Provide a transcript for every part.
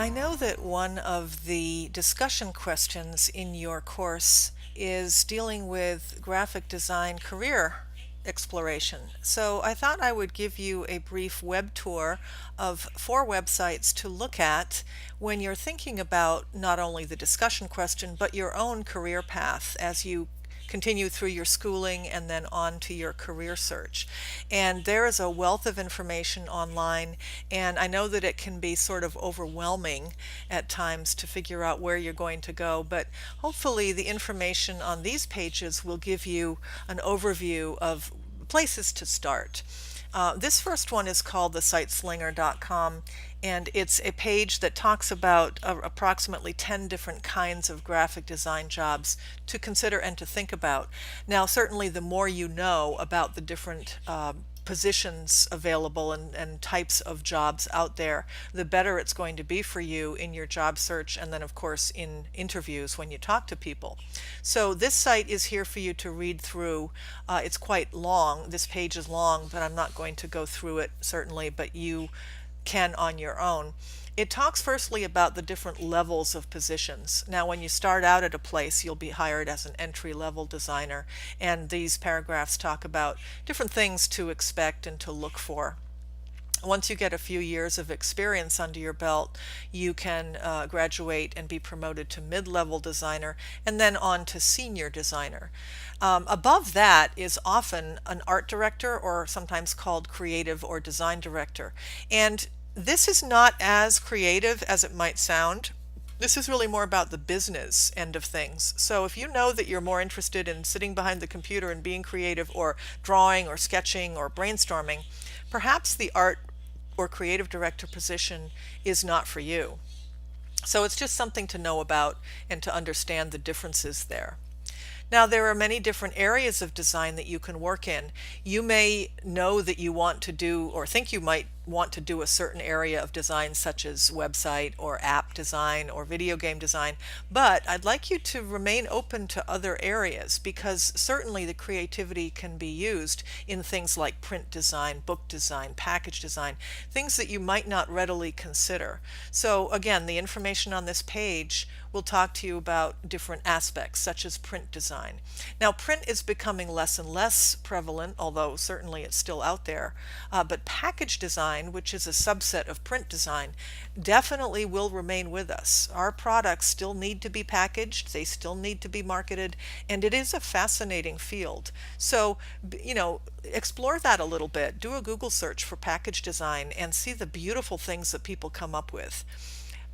I know that one of the discussion questions in your course is dealing with graphic design career exploration. So I thought I would give you a brief web tour of 4 websites to look at when you're thinking about not only the discussion question, but your own career path as you continue through your schooling and then on to your career search. And there is a wealth of information online, and I know that it can be sort of overwhelming at times to figure out where you're going to go, but hopefully the information on these pages will give you an overview of places to start. This first one is called the siteslinger.com, and it's a page that talks about approximately 10 different kinds of graphic design jobs to consider and to think about. Now, certainly the more you know about the different positions available and types of jobs out there, the better it's going to be for you in your job search and then, of course, in interviews when you talk to people. So this site is here for you to read through. It's quite long. This page is long, but I'm not going to go through it certainly, but you can on your own. It talks firstly about the different levels of positions. Now, when you start out at a place, you'll be hired as an entry-level designer, and these paragraphs talk about different things to expect and to look for. Once you get a few years of experience under your belt, you can graduate and be promoted to mid-level designer and then on to senior designer. Above that is often an art director, or sometimes called creative or design director. And this is not as creative as it might sound. This is really more about the business end of things. So if you know that you're more interested in sitting behind the computer and being creative, or drawing or sketching or brainstorming, perhaps the art or creative director position is not for you. So it's just something to know about and to understand the differences there. Now, there are many different areas of design that you can work in. You may know that you want to do, or think you might want to do, a certain area of design, such as website or app design or video game design, but I'd like you to remain open to other areas, because certainly the creativity can be used in things like print design, book design, package design, things that you might not readily consider. So again, the information on this page will talk to you about different aspects, such as print design. Now, print is becoming less and less prevalent, although certainly it's still out there, but package design, which is a subset of print design, definitely will remain with us. Our products still need to be packaged, they still need to be marketed, and it is a fascinating field. So, explore that a little bit. Do a Google search for package design and see the beautiful things that people come up with.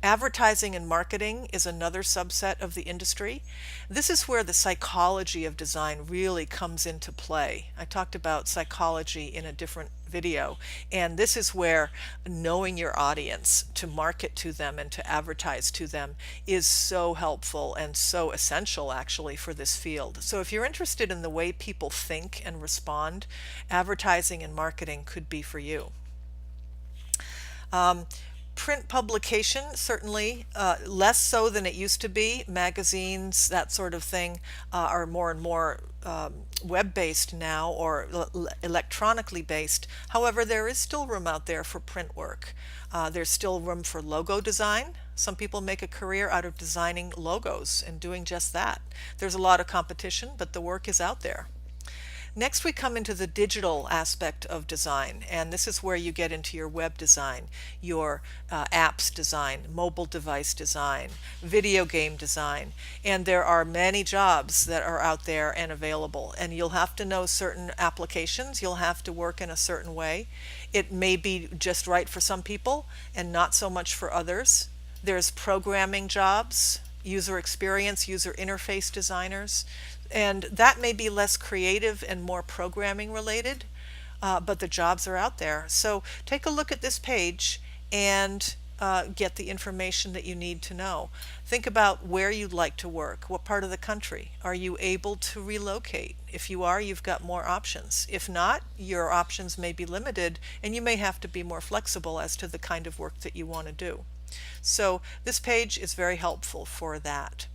Advertising and marketing is another subset of the industry. This is where the psychology of design really comes into play. I talked about psychology in a different video, and this is where knowing your audience to market to them and to advertise to them is so helpful and so essential, actually, for this field. So if you're interested in the way people think and respond, advertising and marketing could be for you. Print publication, certainly less so than it used to be. Magazines, that sort of thing, are more and more web-based now, or electronically based. However, there is still room out there for print work. There's still room for logo design. Some people make a career out of designing logos and doing just that. There's a lot of competition, but the work is out there. Next, we come into the digital aspect of design, and this is where you get into your web design, your apps design, mobile device design, video game design, and there are many jobs that are out there and available, and you'll have to know certain applications, you'll have to work in a certain way. It may be just right for some people and not so much for others. There's programming jobs, user experience, user interface designers, and that may be less creative and more programming related, but the jobs are out there. So take a look at this page and get the information that you need to know. Think about where you'd like to work, what part of the country. Are you able to relocate? If you are, you've got more options. If not, your options may be limited, and you may have to be more flexible as to the kind of work that you want to do. So this page is very helpful for that.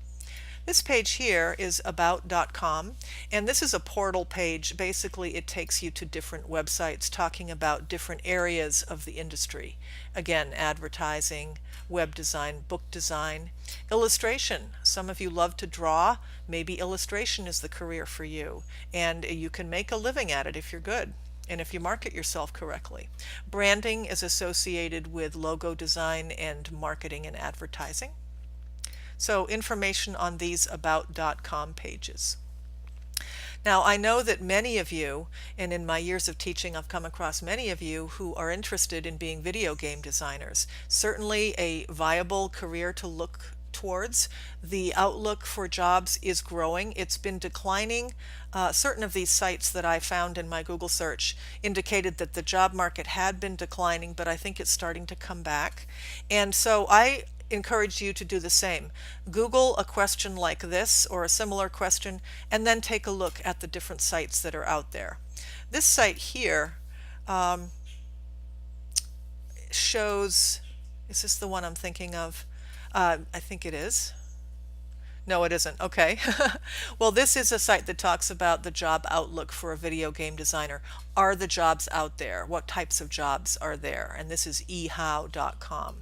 This page here is about.com, and this is a portal page. Basically, it takes you to different websites talking about different areas of the industry. Again, advertising, web design, book design, illustration. Some of you love to draw. Maybe illustration is the career for you, and you can make a living at it if you're good and if you market yourself correctly. Branding is associated with logo design and marketing and advertising. So information on these about.com pages. Now, I know that many of you, and in my years of teaching, I've come across many of you who are interested in being video game designers. Certainly a viable career to look towards. The outlook for jobs is growing. It's been declining. Certain of these sites that I found in my Google search indicated that the job market had been declining, but I think it's starting to come back. And so I encourage you to do the same. Google a question like this or a similar question and then take a look at the different sites that are out there. This site here shows, is this the one I'm thinking of? I think it is. No, it isn't. Okay. Well, this is a site that talks about the job outlook for a video game designer. Are the jobs out there? What types of jobs are there? And this is ehow.com.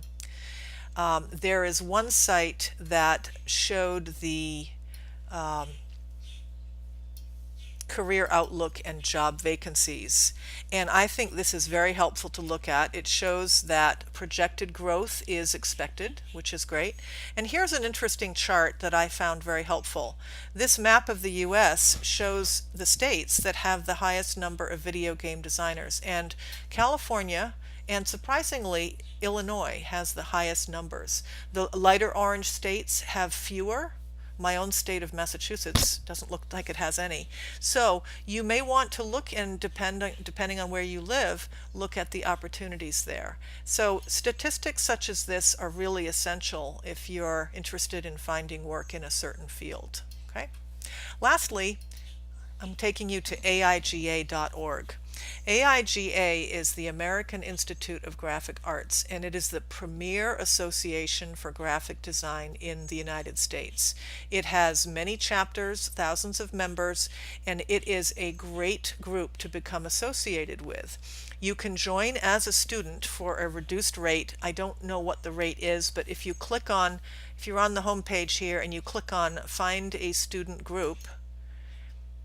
There is one site that showed the career outlook and job vacancies, and I think this is very helpful to look at. It shows that projected growth is expected, which is great. And here's an interesting chart that I found very helpful. This map of the US shows the states that have the highest number of video game designers, and California and surprisingly Illinois has the highest numbers. The lighter orange states have fewer. My own state of Massachusetts doesn't look like it has any. So you may want to look, and depending on where you live, look at the opportunities there. So statistics such as this are really essential if you're interested in finding work in a certain field. Okay. Lastly, I'm taking you to AIGA.org. AIGA is the American Institute of Graphic Arts, and it is the premier association for graphic design in the United States. It has many chapters, thousands of members, and it is a great group to become associated with. You can join as a student for a reduced rate. I don't know what the rate is, but if you're on the home page here and you click on Find a Student Group,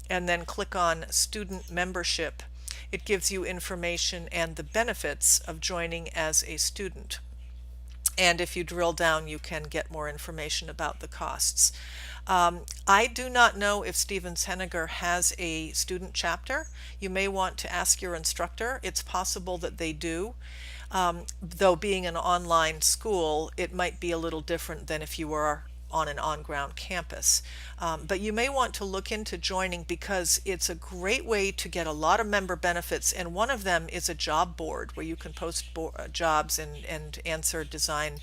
and then click on Student Membership, it gives you information and the benefits of joining as a student. And if you drill down, you can get more information about the costs. I do not know if Stevens Henniger has a student chapter. You may want to ask your instructor. It's possible that they do. Though being an online school, it might be a little different than if you were on an on-ground campus. But you may want to look into joining because it's a great way to get a lot of member benefits, and one of them is a job board where you can post jobs and answer design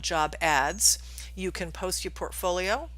job ads. You can post your portfolio.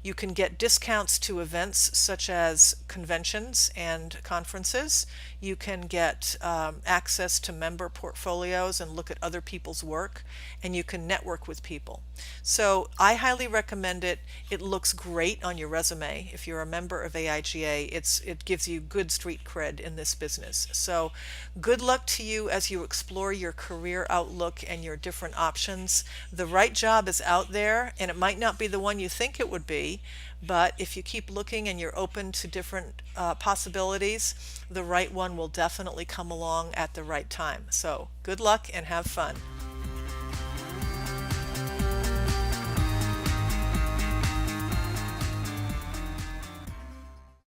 You can get discounts to events such as conventions and conferences. You can get access to member portfolios and look at other people's work, and you can network with people. So I highly recommend it. It looks great on your resume. If you're a member of AIGA, it gives you good street cred in this business. So good luck to you as you explore your career outlook and your different options. The right job is out there, and it might not be the one you think it would be, but if you keep looking and you're open to different possibilities, the right one will definitely come along at the right time. So good luck and have fun.